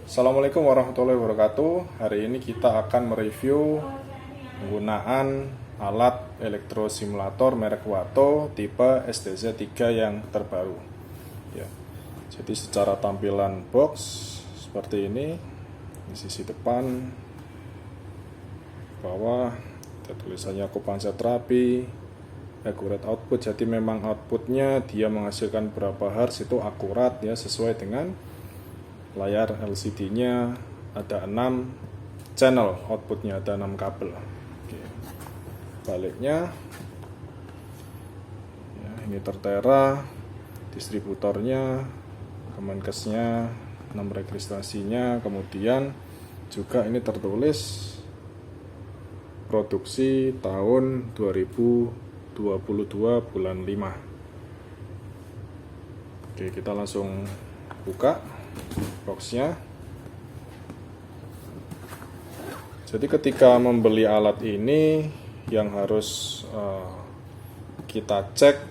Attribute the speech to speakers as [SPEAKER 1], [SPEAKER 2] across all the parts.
[SPEAKER 1] Assalamualaikum warahmatullahi wabarakatuh. Hari ini kita akan mereview penggunaan alat elektrosimulator merek Wato tipe STZ3 yang terbaru. Ya. Jadi secara tampilan box seperti ini. Di sisi depan, bawah, ada tulisannya okupansi terapi, accurate output. Jadi memang outputnya dia menghasilkan berapa hertz itu akurat ya, sesuai dengan layar LCD-nya. Ada 6 channel outputnya, ada 6 kabel. Oke. Baliknya ya, ini tertera, distributornya, Kemenkesnya, 6 registrasinya, kemudian juga ini tertulis produksi tahun 2022 bulan 5. Oke, kita langsung buka boxnya. Jadi ketika membeli alat ini yang harus kita cek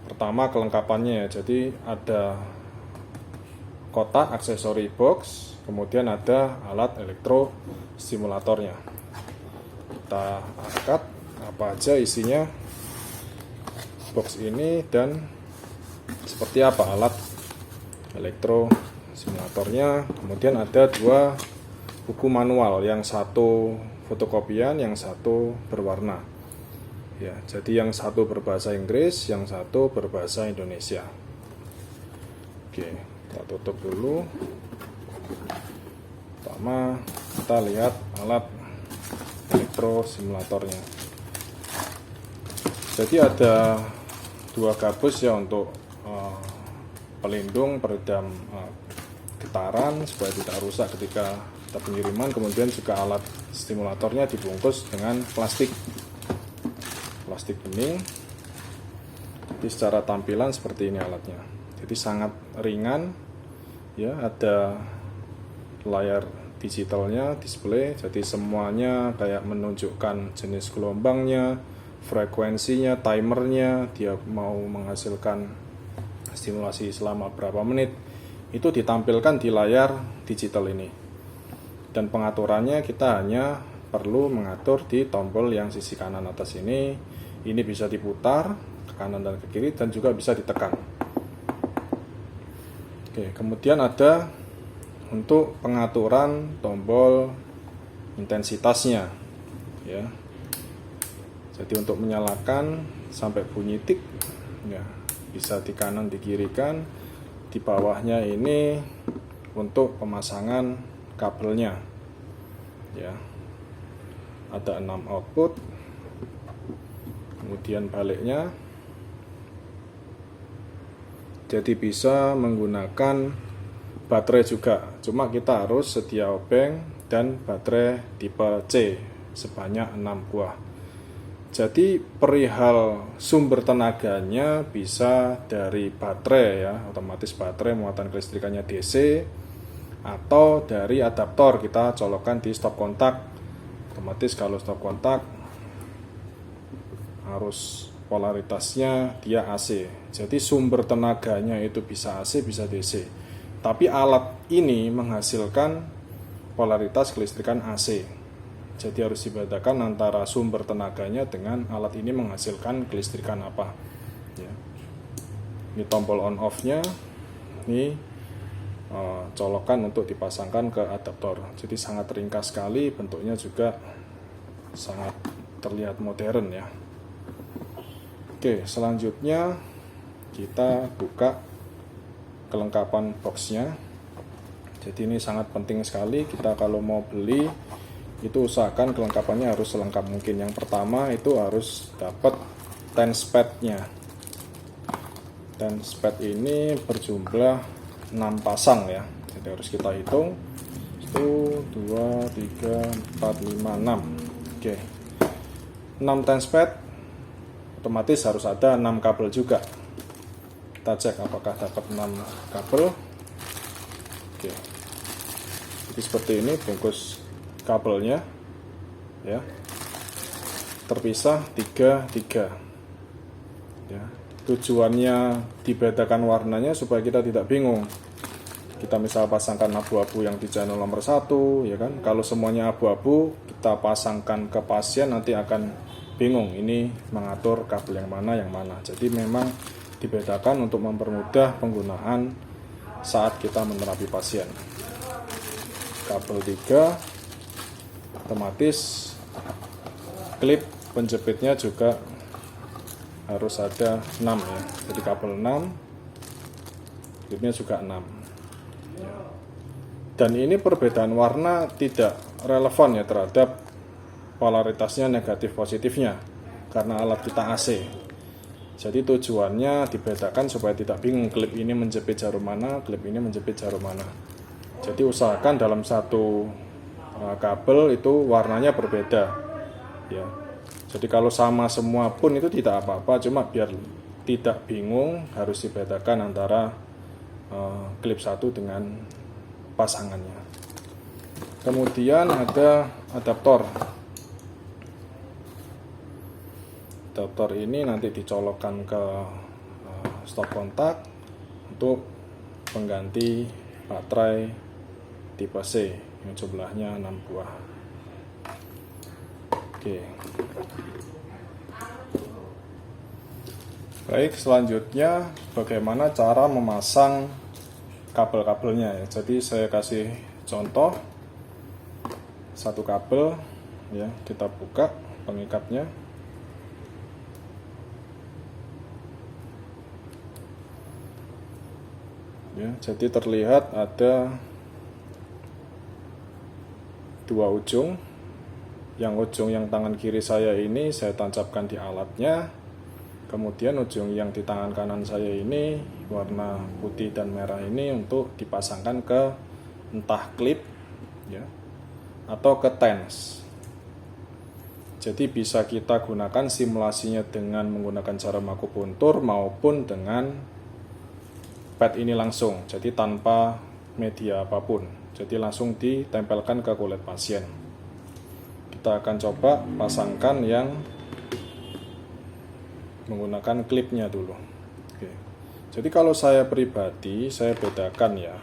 [SPEAKER 1] pertama kelengkapannya ya. Jadi ada kotak aksesori box, kemudian ada alat elektrostimulatornya. Kita angkat apa aja isinya box ini dan seperti apa alat elektrosimulatornya. Kemudian ada 2 buku manual, yang satu fotokopian, yang satu berwarna. Ya, jadi yang satu berbahasa Inggris, yang satu berbahasa Indonesia. Oke, kita tutup dulu. Pertama, kita lihat alat elektrosimulatornya. Jadi ada 2 gabus ya untuk pelindung peredam getaran supaya tidak rusak ketika kita pengiriman. Kemudian juga alat stimulatornya dibungkus dengan plastik bening. Jadi secara tampilan seperti ini alatnya. Jadi sangat ringan ya, ada layar digitalnya, display, jadi semuanya kayak menunjukkan jenis gelombangnya, frekuensinya, timernya, dia mau menghasilkan stimulasi selama berapa menit, itu ditampilkan di layar digital ini. Dan pengaturannya kita hanya perlu mengatur di tombol yang sisi kanan atas ini. Ini bisa diputar ke kanan dan ke kiri dan juga bisa ditekan. Oke, kemudian ada untuk pengaturan tombol intensitasnya ya. Jadi untuk menyalakan sampai bunyi tik ya, bisa di kanan, di kiri kan. Di bawahnya ini untuk pemasangan kabelnya ya. Ada 6 output. Kemudian baliknya, jadi bisa menggunakan baterai juga, cuma kita harus sedia obeng dan baterai tipe C sebanyak 6 buah. Jadi perihal sumber tenaganya bisa dari baterai ya, otomatis baterai muatan kelistrikannya DC, atau dari adaptor kita colokkan di stop kontak. Otomatis kalau stop kontak harus polaritasnya dia AC. Jadi sumber tenaganya itu bisa AC, bisa DC. Tapi alat ini menghasilkan polaritas kelistrikan AC. Jadi harus dibedakan antara sumber tenaganya dengan alat ini menghasilkan kelistrikan apa. Ya. Ini tombol on off-nya. Ini colokan untuk dipasangkan ke adaptor. Jadi sangat ringkas sekali, bentuknya juga sangat terlihat modern ya. Oke, selanjutnya kita buka kelengkapan boxnya. Jadi ini sangat penting sekali, kita kalau mau beli itu usahakan kelengkapannya harus selengkap mungkin. Yang pertama itu harus dapat tense pad-nya. Tense pad ini berjumlah 6 pasang ya. Jadi harus kita hitung 1, 2, 3, 4, 5, 6. Oke. 6 tense pad, otomatis harus ada 6 kabel juga. Kita cek apakah dapat 6 kabel. Oke. Jadi seperti ini bungkus kabelnya ya, terpisah 3 ya. Tujuannya dibedakan warnanya supaya kita tidak bingung kita misal pasangkan abu-abu yang di channel nomor 1, ya kan. Kalau semuanya abu-abu kita pasangkan ke pasien, nanti akan bingung ini mengatur kabel yang mana. Jadi memang dibedakan untuk mempermudah penggunaan saat kita menerapi pasien. Kabel 3 otomatis klip penjepitnya juga harus ada 6 ya. Jadi kabel 6, klipnya juga 6. Dan ini perbedaan warna tidak relevan ya terhadap polaritasnya negatif positifnya, karena alat kita AC. Jadi tujuannya dibedakan supaya tidak bingung klip ini menjepit jarum mana, klip ini menjepit jarum mana. Jadi usahakan dalam satu kabel itu warnanya berbeda ya. Jadi kalau sama semua pun itu tidak apa-apa, cuma biar tidak bingung harus dibedakan antara klip satu dengan pasangannya. Kemudian ada adaptor. Adaptor ini nanti dicolokkan ke stop kontak untuk pengganti baterai tipe C yang jumlahnya 6 buah. Oke. Baik, selanjutnya bagaimana cara memasang kabel-kabelnya ya. Jadi saya kasih contoh satu kabel ya, kita buka pengikatnya. Ya, jadi terlihat ada dua ujung. Yang ujung yang tangan kiri saya ini saya tancapkan di alatnya. Kemudian ujung yang di tangan kanan saya ini warna putih dan merah ini untuk dipasangkan ke entah klip ya, atau ke TENS. Jadi bisa kita gunakan simulasinya dengan menggunakan jarum akupuntur maupun dengan pad ini langsung. Jadi tanpa media apapun. Jadi langsung ditempelkan ke kulit pasien. Kita akan coba pasangkan yang menggunakan klipnya dulu. Oke. Jadi kalau saya pribadi, saya bedakan ya,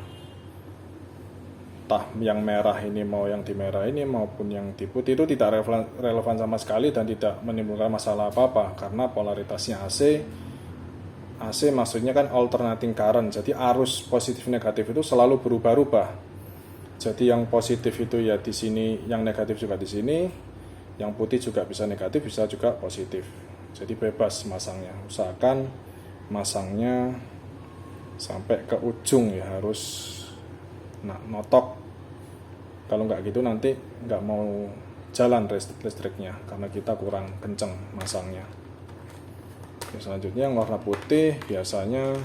[SPEAKER 1] entah yang merah ini mau yang di merah ini maupun yang di putih itu tidak relevan sama sekali dan tidak menimbulkan masalah apa-apa, karena polaritasnya AC maksudnya kan alternating current, jadi arus positif negatif itu selalu berubah-ubah. Jadi yang positif itu ya di sini, yang negatif juga di sini, yang putih juga bisa negatif, bisa juga positif. Jadi bebas masangnya, usahakan masangnya sampai ke ujung ya, harus notok. Kalau nggak gitu nanti nggak mau jalan listriknya karena kita kurang kenceng masangnya. Oke, selanjutnya yang warna putih biasanya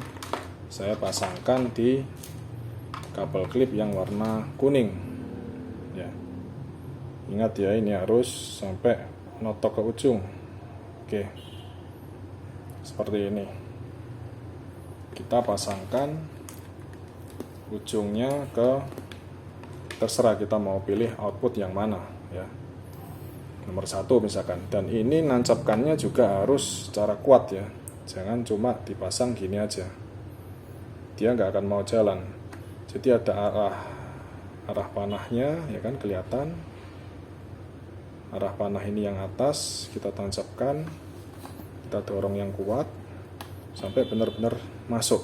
[SPEAKER 1] saya pasangkan di kabel klip yang warna kuning ya. Ingat ya, ini harus sampai notok ke ujung. Oke, seperti ini. Kita pasangkan ujungnya ke, terserah kita mau pilih output yang mana ya, nomor 1 misalkan. Dan ini nancapkannya juga harus secara kuat ya, jangan cuma dipasang gini aja, dia nggak akan mau jalan. Jadi ada arah panahnya ya kan, kelihatan arah panah ini yang atas, kita tancapkan, kita dorong yang kuat sampai benar-benar masuk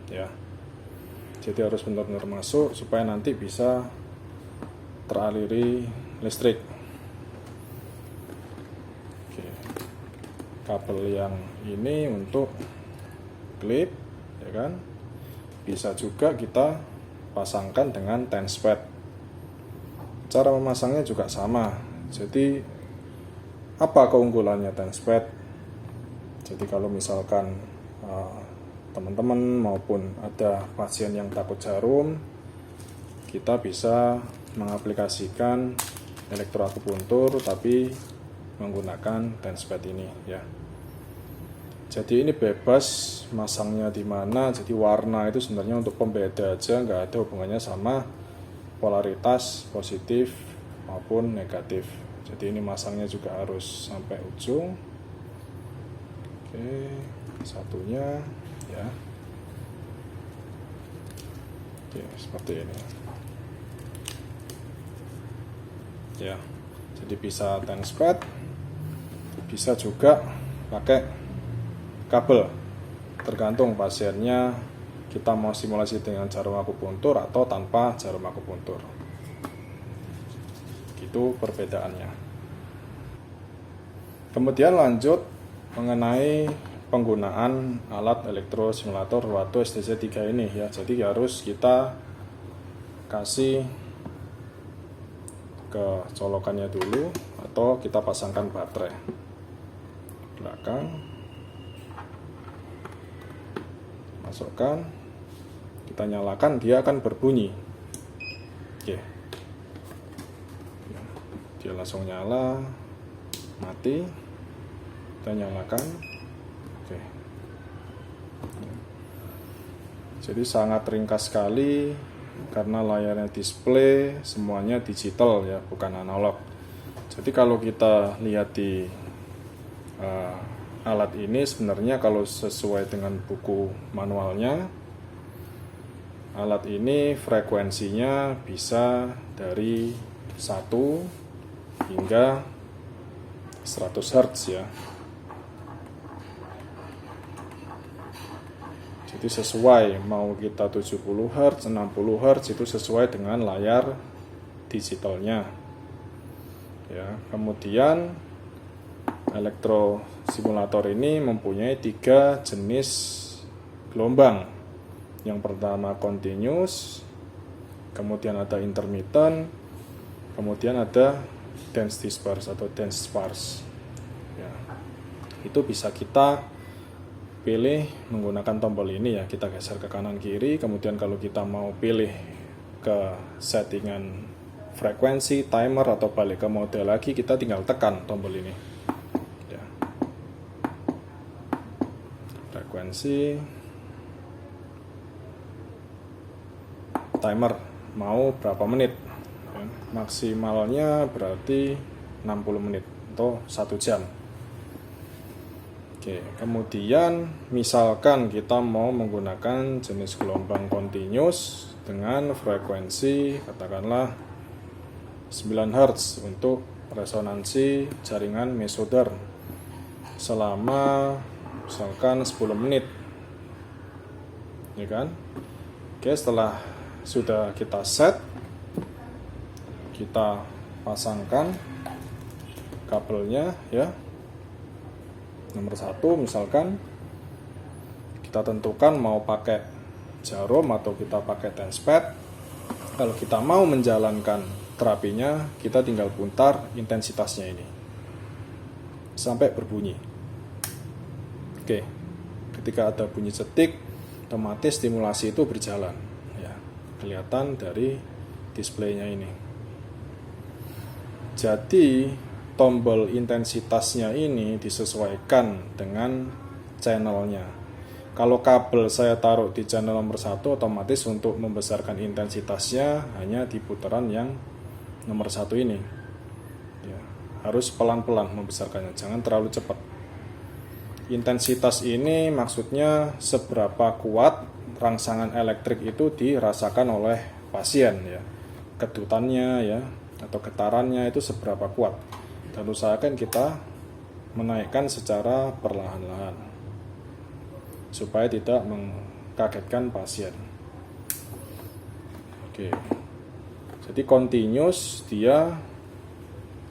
[SPEAKER 1] ya. Jadi harus benar-benar masuk supaya nanti bisa teraliri listrik. Oke. Kabel yang ini untuk klip ya kan, bisa juga kita pasangkan dengan TENS pad. Cara memasangnya juga sama. Jadi apa keunggulannya TENS pad? Jadi kalau misalkan teman-teman maupun ada pasien yang takut jarum, kita bisa mengaplikasikan elektroakupuntur tapi menggunakan TENS pad ini ya. Jadi ini bebas masangnya di mana. Jadi warna itu sebenarnya untuk pembeda aja, nggak ada hubungannya sama polaritas positif maupun negatif. Jadi ini masangnya juga harus sampai ujung. Oke, satunya ya. Oke, seperti ini ya. Jadi bisa tenspad, bisa juga pakai kabel, tergantung pasiennya kita mau simulasi dengan jarum akupuntur atau tanpa jarum akupuntur. Gitu perbedaannya. Kemudian lanjut mengenai penggunaan alat elektrosimulator Wato STC3 ini ya. Jadi harus kita kasih ke colokannya dulu atau kita pasangkan baterai belakang, masukkan, kita nyalakan, dia akan berbunyi. Oke, dia langsung nyala, mati, kita nyalakan. Oke, jadi sangat ringkas sekali karena layarnya display, semuanya digital ya, bukan analog. Jadi kalau kita lihat di alat ini sebenarnya kalau sesuai dengan buku manualnya, alat ini frekuensinya bisa dari 1 hingga 100 Hz ya. Jadi sesuai mau kita 70 Hz, 60 Hz itu sesuai dengan layar digitalnya. Ya, kemudian elektrosimulator ini mempunyai 3 jenis gelombang. Yang pertama continuous, kemudian ada intermittent, kemudian ada dense disperse atau dense sparse. Ya, itu bisa kita pilih menggunakan tombol ini ya. Kita geser ke kanan kiri, kemudian kalau kita mau pilih ke settingan frekuensi, timer, atau balik ke mode lagi, kita tinggal tekan tombol ini. Frekuensi, timer mau berapa menit, maksimalnya berarti 60 menit atau 1 jam. Oke, kemudian misalkan kita mau menggunakan jenis gelombang continuous dengan frekuensi katakanlah 9 Hz untuk resonansi jaringan mesoderm selama misalkan 10 menit, ya kan? Oke, setelah sudah kita set, kita pasangkan kabelnya ya. Nomor 1 misalkan kita tentukan mau pakai jarum atau kita pakai tenspad. Kalau kita mau menjalankan terapinya, kita tinggal putar intensitasnya ini sampai berbunyi. Oke, ketika ada bunyi cetik, otomatis stimulasi itu berjalan ya, kelihatan dari displaynya ini. Jadi tombol intensitasnya ini disesuaikan dengan channelnya. Kalau kabel saya taruh di channel nomor 1, otomatis untuk membesarkan intensitasnya hanya di putaran yang nomor 1 ini ya, harus pelan-pelan membesarkannya, jangan terlalu cepat. Intensitas ini maksudnya seberapa kuat rangsangan elektrik itu dirasakan oleh pasien ya, kedutannya ya, atau getarannya itu seberapa kuat. Dan usahakan kita menaikkan secara perlahan-lahan supaya tidak mengkagetkan pasien. Oke. Jadi continuous dia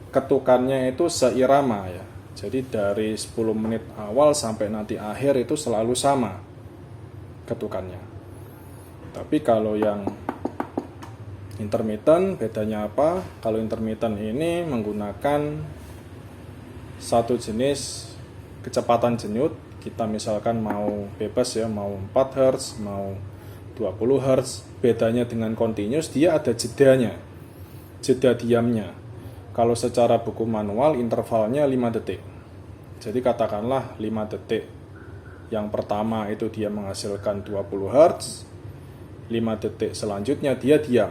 [SPEAKER 1] ketukannya itu seirama ya. Jadi dari 10 menit awal sampai nanti akhir itu selalu sama ketukannya. Tapi kalau yang intermittent bedanya apa? Kalau intermittent ini menggunakan satu jenis kecepatan jenyut. Kita misalkan mau bebas ya, mau 4 Hz, mau 20 Hz. Bedanya dengan continuous, dia ada jedanya, jeda diamnya. Kalau secara buku manual intervalnya 5 detik. Jadi katakanlah 5 detik yang pertama itu dia menghasilkan 20 Hz, 5 detik selanjutnya dia diam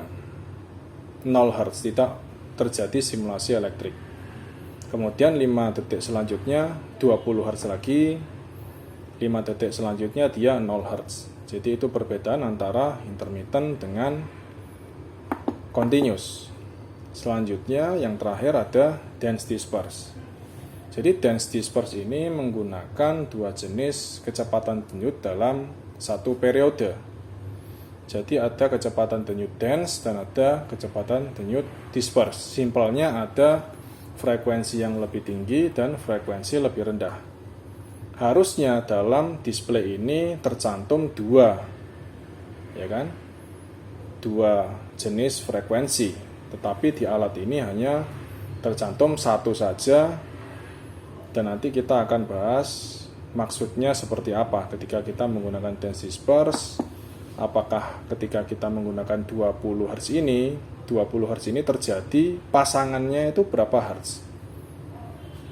[SPEAKER 1] 0 Hz, tidak terjadi simulasi elektrik. Kemudian 5 detik selanjutnya 20 Hz lagi, 5 detik selanjutnya dia 0 Hz. Jadi itu perbedaan antara intermittent dengan continuous. Selanjutnya yang terakhir ada dense disperse. Jadi dense disperse ini menggunakan dua jenis kecepatan denyut dalam satu periode. Jadi ada kecepatan denyut dense dan ada kecepatan denyut disperse. Simpelnya ada frekuensi yang lebih tinggi dan frekuensi lebih rendah. Harusnya dalam display ini tercantum dua, ya kan? Dua jenis frekuensi, tetapi di alat ini hanya tercantum satu saja, dan nanti kita akan bahas maksudnya seperti apa ketika kita menggunakan dense disperse. Apakah ketika kita menggunakan 20 Hz ini, 20 Hz ini terjadi pasangannya itu berapa Hz?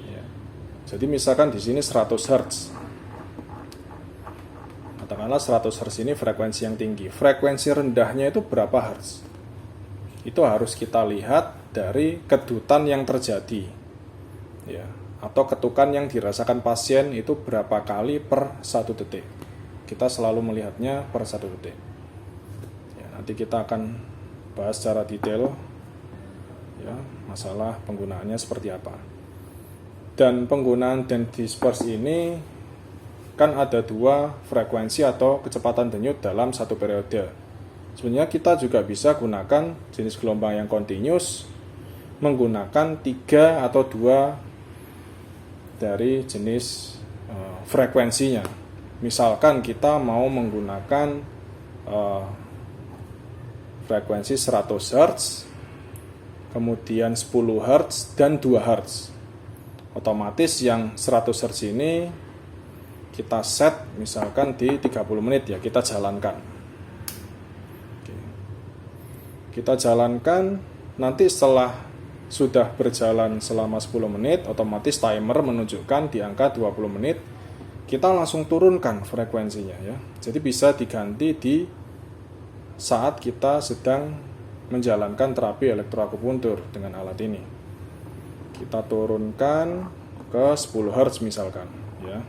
[SPEAKER 1] Ya. Jadi misalkan di sini 100 Hz. Katakanlah 100 Hz ini frekuensi yang tinggi. Frekuensi rendahnya itu berapa Hz? Itu harus kita lihat dari kedutan yang terjadi. Ya, atau ketukan yang dirasakan pasien itu berapa kali per 1 detik. Kita selalu melihatnya per 1 detik. Ya, nanti kita akan bahas secara detail ya, masalah penggunaannya seperti apa. Dan penggunaan dense disperse ini kan ada dua frekuensi atau kecepatan denyut dalam satu periode. Sebenarnya kita juga bisa gunakan jenis gelombang yang continuous menggunakan 3 atau 2 dari jenis frekuensinya. Misalkan kita mau menggunakan frekuensi 100 Hz, kemudian 10 Hz, dan 2 Hz. Otomatis yang 100 Hz ini kita set misalkan di 30 menit ya, kita jalankan. Oke. Kita jalankan, nanti setelah sudah berjalan selama 10 menit, otomatis timer menunjukkan di angka 20 menit. Kita langsung turunkan frekuensinya ya. Jadi bisa diganti di saat kita sedang menjalankan terapi elektroakupuntur dengan alat ini. Kita turunkan ke 10 Hz misalkan ya.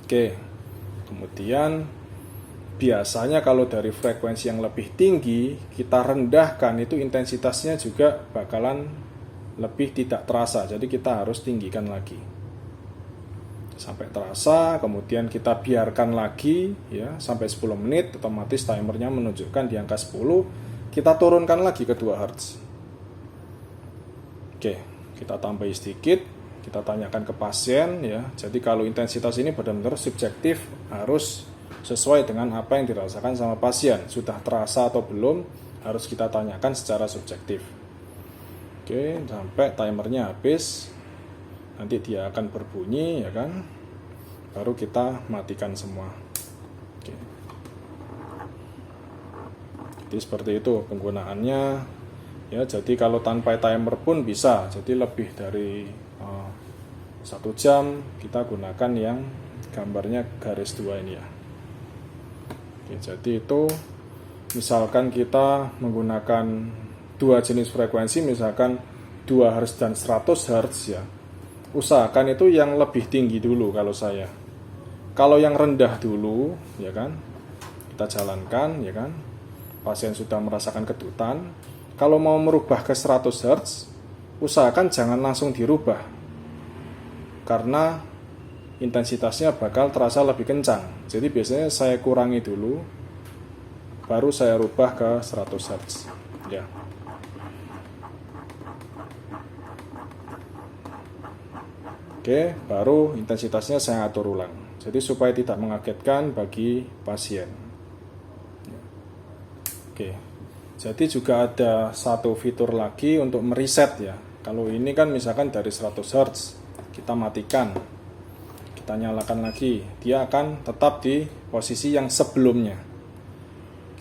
[SPEAKER 1] Oke. Kemudian biasanya kalau dari frekuensi yang lebih tinggi kita rendahkan, itu intensitasnya juga bakalan lebih tidak terasa. Jadi kita harus tinggikan lagi sampai terasa, kemudian kita biarkan lagi ya sampai 10 menit, otomatis timernya menunjukkan di angka 10, kita turunkan lagi ke 2 Hz. Oke, kita tambahi sedikit, kita tanyakan ke pasien ya. Jadi kalau intensitas ini benar-benar subjektif, harus sesuai dengan apa yang dirasakan sama pasien. Sudah terasa atau belum, harus kita tanyakan secara subjektif. Oke, sampai timernya habis. Nanti dia akan berbunyi ya kan, baru kita matikan semua. Oke. Jadi seperti itu penggunaannya ya. Jadi kalau tanpa timer pun bisa, jadi lebih dari 1 jam kita gunakan yang gambarnya garis 2 ini ya. Oke, jadi itu misalkan kita menggunakan dua jenis frekuensi, misalkan 2 Hz dan 100 Hz ya, usahakan itu yang lebih tinggi dulu kalau saya. Kalau yang rendah dulu, ya kan, kita jalankan, ya kan, pasien sudah merasakan kedutan. Kalau mau merubah ke 100 Hz, usahakan jangan langsung dirubah, karena intensitasnya bakal terasa lebih kencang. Jadi biasanya saya kurangi dulu, baru saya rubah ke 100 Hz. Ya. Oke, baru intensitasnya saya atur ulang. Jadi supaya tidak mengagetkan bagi pasien. Oke, jadi juga ada satu fitur lagi untuk mereset ya. Kalau ini kan misalkan dari 100 Hz, kita matikan, kita nyalakan lagi, dia akan tetap di posisi yang sebelumnya.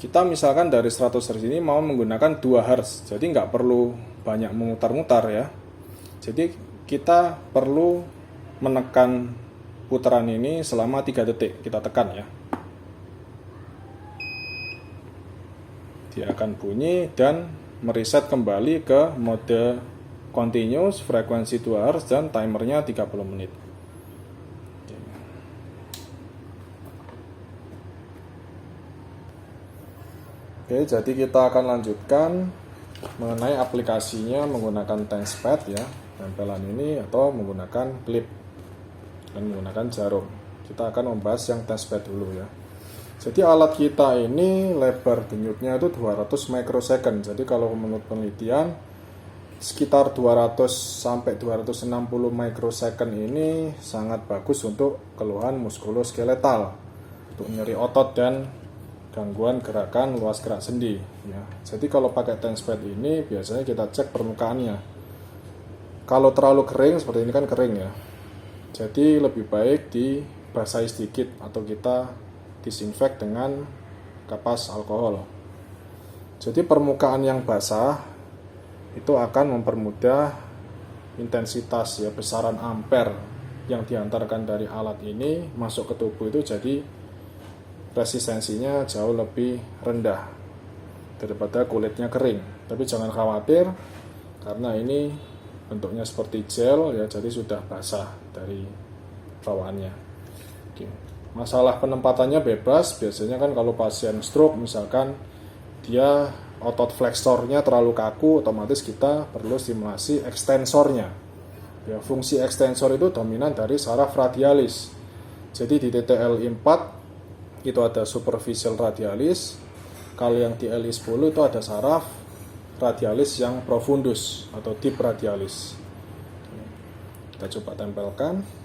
[SPEAKER 1] Kita misalkan dari 100 Hz ini mau menggunakan 2 Hz, jadi nggak perlu banyak memutar-mutar ya. Jadi kita perlu menekan putaran ini selama 3 detik, kita tekan ya. Dia akan bunyi dan mereset kembali ke mode continuous, frekuensi 2 Hz dan timernya 30 menit. Oke, jadi kita akan lanjutkan mengenai aplikasinya menggunakan tenspad ya, tempelan ini, atau menggunakan klip dan menggunakan jarum. Kita akan membahas yang tenspad dulu ya. Jadi alat kita ini lebar denyutnya itu 200 microsecond. Jadi kalau menurut penelitian sekitar 200 sampai 260 microsecond ini sangat bagus untuk keluhan muskuloskeletal, untuk nyeri otot dan gangguan gerakan luas gerak sendi ya. Jadi kalau pakai tenspad ini biasanya kita cek permukaannya. Kalau terlalu kering seperti ini kan kering ya. Jadi lebih baik dibasahi sedikit atau kita disinfek dengan kapas alkohol. Jadi permukaan yang basah itu akan mempermudah intensitas ya, besaran ampere yang diantarkan dari alat ini masuk ke tubuh itu, jadi resistensinya jauh lebih rendah daripada kulitnya kering. Tapi jangan khawatir karena ini bentuknya seperti gel ya, jadi sudah basah dari bawaannya. Oke. Masalah penempatannya bebas. Biasanya kan kalau pasien stroke misalkan dia otot fleksornya terlalu kaku, otomatis kita perlu stimulasi ekstensornya. Ya, fungsi ekstensor itu dominan dari saraf radialis. Jadi di TTL4 itu ada superficial radialis. Kalau yang di LI10 itu ada saraf radialis yang profundus atau deep radialis. Kita coba tempelkan.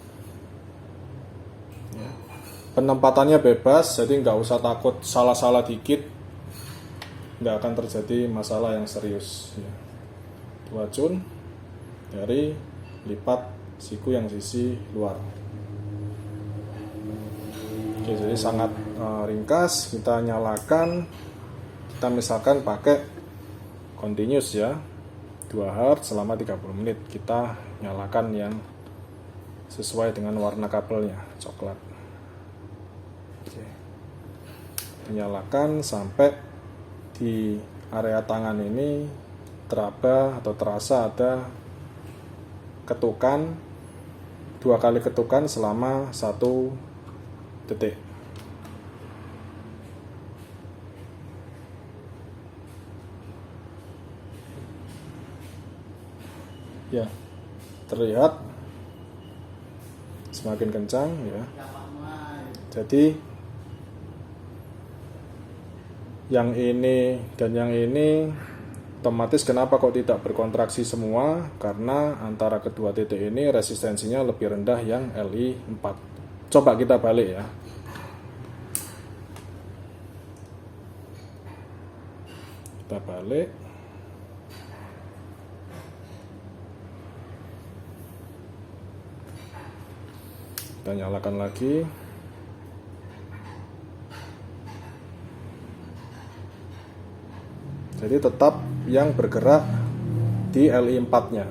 [SPEAKER 1] Penempatannya bebas, jadi nggak usah takut salah-salah dikit, nggak akan terjadi masalah yang serius ya. Wajun dari lipat siku yang sisi luar. Oke, jadi sangat ringkas. Kita nyalakan, kita misalkan pakai continuous ya, 2 Hz selama 30 menit. Kita nyalakan yang sesuai dengan warna kabelnya, coklat. Oke. Nyalakan sampai di area tangan ini teraba atau terasa ada ketukan, 2 kali ketukan selama 1 detik. Ya, terlihat semakin kencang ya. Jadi yang ini dan yang ini otomatis kenapa kok tidak berkontraksi semua? Karena antara kedua titik ini resistensinya lebih rendah yang LI4. Coba kita balik ya. Kita balik. Kita nyalakan lagi. Jadi tetap yang bergerak di LI4-nya.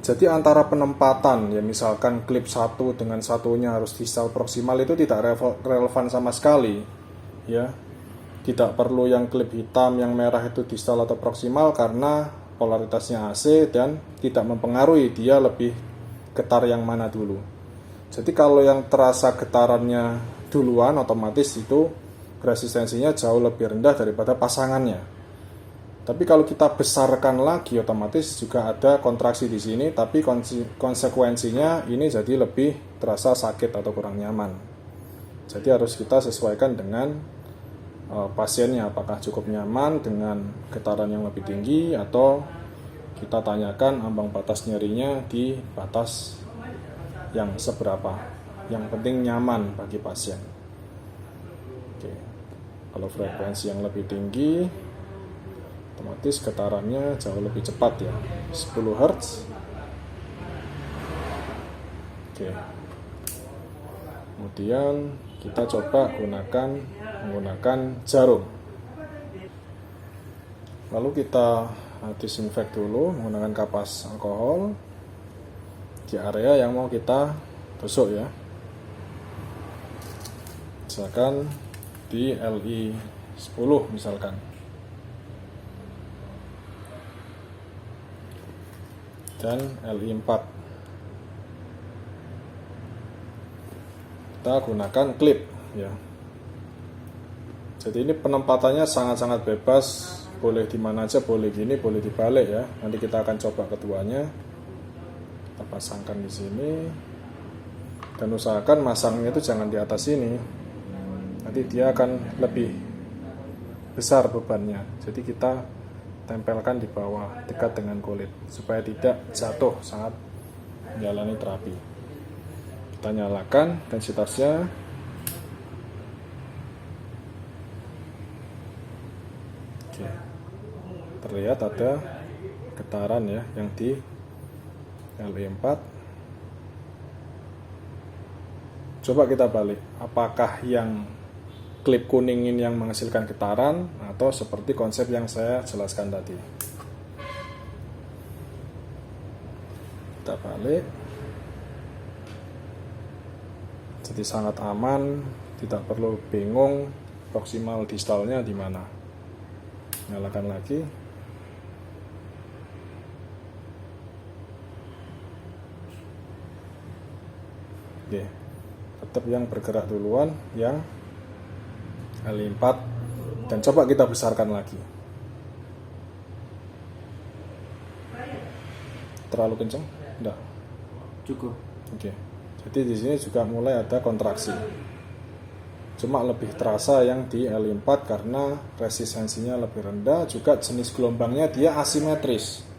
[SPEAKER 1] Jadi antara penempatan ya, misalkan klip satu dengan satunya harus distal proksimal itu tidak relevan sama sekali ya. Tidak perlu yang klip hitam yang merah itu distal atau proksimal karena polaritasnya AC dan tidak mempengaruhi dia lebih getar yang mana dulu. Jadi kalau yang terasa getarannya duluan otomatis itu resistensinya jauh lebih rendah daripada pasangannya. Tapi kalau kita besarkan lagi otomatis juga ada kontraksi di sini, tapi konsekuensinya ini jadi lebih terasa sakit atau kurang nyaman. Jadi harus kita sesuaikan dengan pasiennya, apakah cukup nyaman dengan getaran yang lebih tinggi atau kita tanyakan ambang batas nyerinya di batas yang seberapa. Yang penting nyaman bagi pasien. Oke. Kalau frekuensi yang lebih tinggi otomatis getarannya jauh lebih cepat ya, 10 Hz. Oke. Kemudian kita coba menggunakan jarum. Lalu kita disinfek dulu menggunakan kapas alkohol di area yang mau kita tusuk ya. Misalkan di LI10 misalkan. Dan LI4. Kita gunakan klip ya. Jadi ini penempatannya sangat-sangat bebas, boleh di mana aja, boleh gini, boleh dibalik ya. Nanti kita akan coba keduanya. Kita pasangkan di sini. Dan usahakan masangnya itu jangan di atas ini. Nanti dia akan lebih besar bebannya. Jadi kita tempelkan di bawah dekat dengan kulit supaya tidak jatuh saat menjalani terapi. Kita nyalakan intensitasnya. Oke. Terlihat ada getaran ya yang di LE4. Coba kita balik. Apakah yang klip kuning ini yang menghasilkan getaran atau seperti konsep yang saya jelaskan tadi? Kita balik. Jadi sangat aman, tidak perlu bingung proksimal distalnya di mana. Nyalakan lagi. Oke. Tetap yang bergerak duluan yang L4 dan coba kita besarkan lagi. Terlalu kencang? Enggak.
[SPEAKER 2] Cukup.
[SPEAKER 1] Oke. Jadi di sini juga mulai ada kontraksi. Cuma lebih terasa yang di L4 karena resistensinya lebih rendah, juga jenis gelombangnya dia asimetris.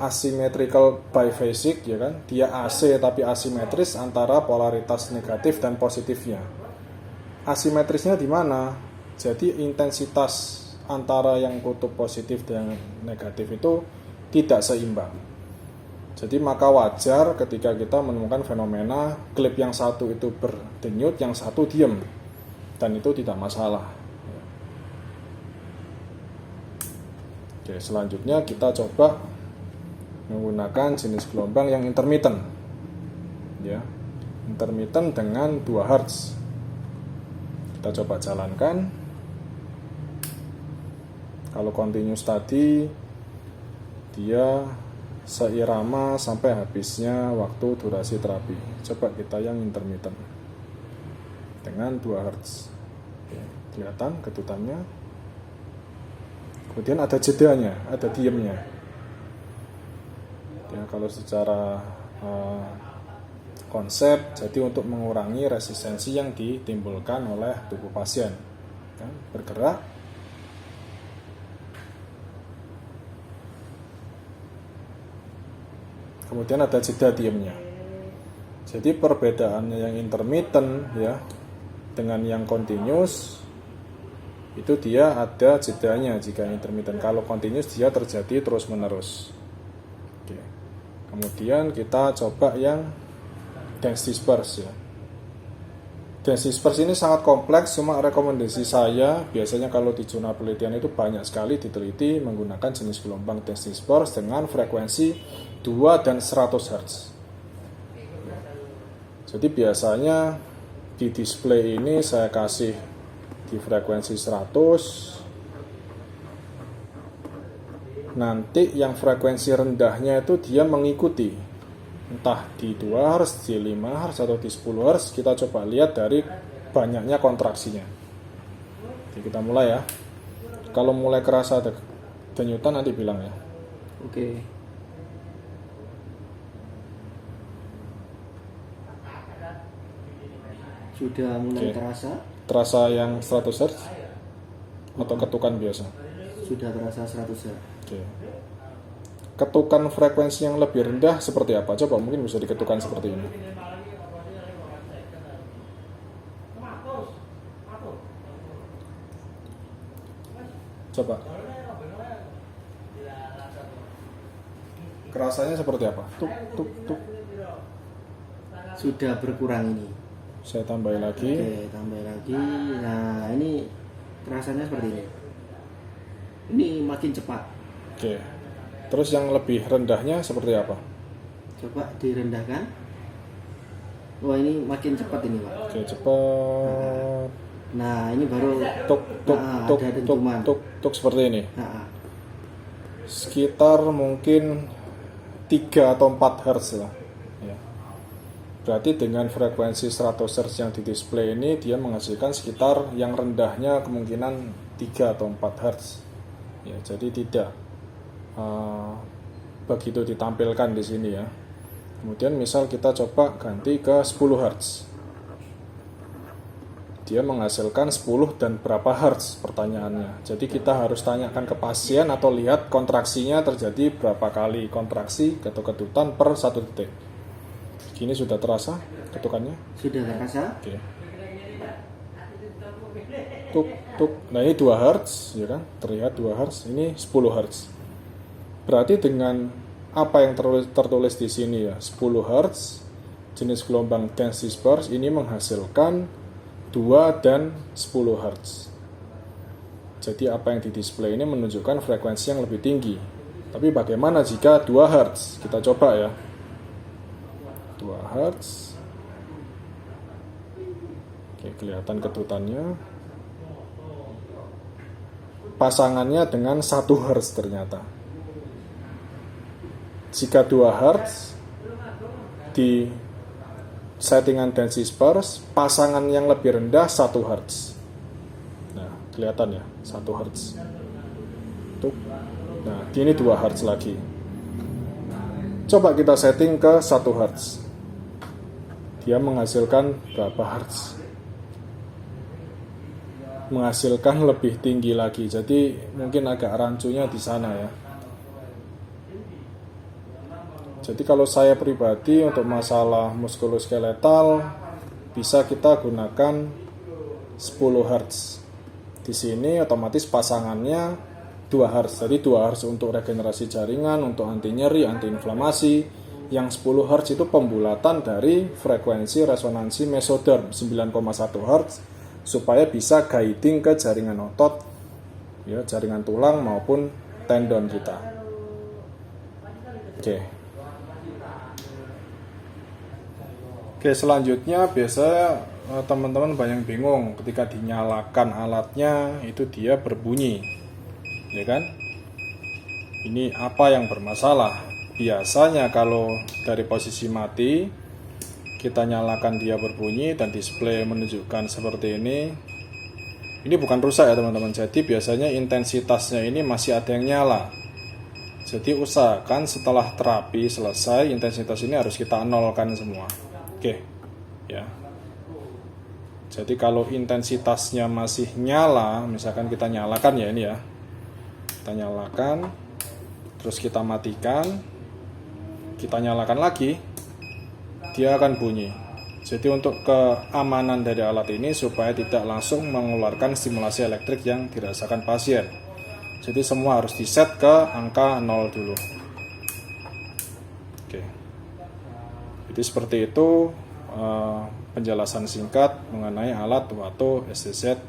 [SPEAKER 1] Asymmetrical biphasic ya kan? Dia AC tapi asimetris antara polaritas negatif dan positifnya. Asimetrisnya di mana? Jadi intensitas antara yang kutub positif dan negatif itu tidak seimbang. Jadi maka wajar ketika kita menemukan fenomena klip yang satu itu berdenyut, yang satu diem, dan itu tidak masalah. Oke, selanjutnya kita coba menggunakan jenis gelombang yang intermittent, ya, intermittent dengan 2 Hz. Kita coba jalankan. Kalau continuous tadi dia seirama sampai habisnya waktu durasi terapi. Coba kita yang intermittent dengan 2 Hz. Oke, kelihatan ketutannya. Kemudian ada jedanya, ada diemnya. Ya, kalau secara konsep, jadi untuk mengurangi resistensi yang ditimbulkan oleh tubuh pasien, kan, bergerak. Kemudian ada jeda diemnya. Jadi perbedaannya yang intermittent ya dengan yang continuous itu dia ada jedanya. Jika intermittent, kalau continuous dia terjadi terus menerus. Oke. Kemudian kita coba yang dense disperse ya. Dense disperse ini sangat kompleks, cuma rekomendasi saya biasanya kalau di jurnal penelitian itu banyak sekali diteliti menggunakan jenis gelombang dense disperse dengan frekuensi 2 dan 100 Hz. Jadi biasanya di display ini saya kasih di frekuensi 100. Nanti yang frekuensi rendahnya itu dia mengikuti entah di 2 Hz, di 5 Hz atau di 10 Hz. Kita coba lihat dari banyaknya kontraksinya. Jadi kita mulai ya. Kalau mulai kerasa ada denyutan nanti bilang ya.
[SPEAKER 2] Oke. Sudah mulai
[SPEAKER 1] Oke.
[SPEAKER 2] terasa?
[SPEAKER 1] Yang 100 Hz atau ketukan biasa?
[SPEAKER 2] Sudah terasa 100 Hz.
[SPEAKER 1] Oke. Ketukan frekuensi yang lebih rendah seperti apa? Coba mungkin bisa diketukan seperti ini. Coba. Kerasanya seperti apa? Tuk, tuk, tuk.
[SPEAKER 2] Sudah berkurang ini.
[SPEAKER 1] Saya tambahin lagi.
[SPEAKER 2] Oke, tambah lagi. Nah, ini rasanya seperti ini. Ini makin cepat.
[SPEAKER 1] Oke. Terus yang lebih rendahnya seperti apa?
[SPEAKER 2] Coba direndahkan. Wah, ini makin cepat ini, Pak.
[SPEAKER 1] Oke, cepat.
[SPEAKER 2] Nah, ini baru
[SPEAKER 1] Tuk, tuk,
[SPEAKER 2] Nah,
[SPEAKER 1] tuk,
[SPEAKER 2] ada
[SPEAKER 1] tuk,
[SPEAKER 2] dentuman.
[SPEAKER 1] tuk, tuk seperti ini.
[SPEAKER 2] Nah,
[SPEAKER 1] Sekitar mungkin 3 atau 4 Hz lah. Ya. Berarti dengan frekuensi 100 Hz yang di display ini dia menghasilkan sekitar yang rendahnya kemungkinan 3 atau 4 Hz. Ya, jadi tidak begitu ditampilkan di sini ya. Kemudian misal kita coba ganti ke 10 Hz. Dia menghasilkan 10 dan berapa Hz pertanyaannya. Jadi kita harus tanyakan ke pasien atau lihat kontraksinya terjadi berapa kali kontraksi atau ketutan per 1 detik. Ini sudah terasa ketukannya?
[SPEAKER 2] Sudah terasa?
[SPEAKER 1] Oke. Tuk, tuk. Nah ini 2 Hz, ya kan? Terlihat 2 Hz. Ini 10 Hz. Berarti dengan apa yang tertulis di sini ya, 10 Hz, jenis gelombang dense disperse ini menghasilkan 2 dan 10 Hz. Jadi apa yang di display ini menunjukkan frekuensi yang lebih tinggi. Tapi bagaimana jika 2 Hz? Kita coba ya. 2 Hz. Oke, kelihatan ketutannya. Pasangannya dengan 1 Hz ternyata. Jika 2 Hz di settingan dense disperse, pasangan yang lebih rendah 1 Hz. Nah, kelihatan ya, 1 Hz. Tuh. Nah, ini 2 Hz lagi. Coba kita setting ke 1 Hz. Dia menghasilkan berapa Hz? Menghasilkan lebih tinggi lagi. Jadi mungkin agak rancunya di sana ya. Jadi kalau saya pribadi untuk masalah muskuloskeletal bisa kita gunakan 10 Hz. Di sini otomatis pasangannya 2 Hz. Jadi 2 Hz untuk regenerasi jaringan, untuk anti nyeri, anti inflamasi. Yang 10 Hz itu pembulatan dari frekuensi resonansi mesoderm 9,1 Hz supaya bisa guiding ke jaringan otot, ya, jaringan tulang maupun tendon kita. Oke, selanjutnya biasanya teman-teman banyak bingung ketika dinyalakan alatnya itu dia berbunyi, ya kan? Ini apa yang bermasalah? Biasanya kalau dari posisi mati kita nyalakan dia berbunyi dan display menunjukkan seperti ini bukan rusak ya teman-teman. Jadi biasanya intensitasnya ini masih ada yang nyala. Jadi usahakan setelah terapi selesai intensitas ini harus kita nolkan semua. Oke, ya. Jadi kalau intensitasnya masih nyala, misalkan kita nyalakan ya ini ya, kita nyalakan, terus kita matikan, kita nyalakan lagi, dia akan bunyi. Jadi untuk keamanan dari alat ini supaya tidak langsung mengeluarkan stimulasi elektrik yang dirasakan pasien. Jadi semua harus di-set ke angka 0 dulu. Oke. Jadi seperti itu penjelasan singkat mengenai alat Wato STZ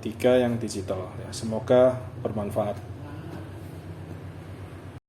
[SPEAKER 1] 3 yang digital. Semoga bermanfaat.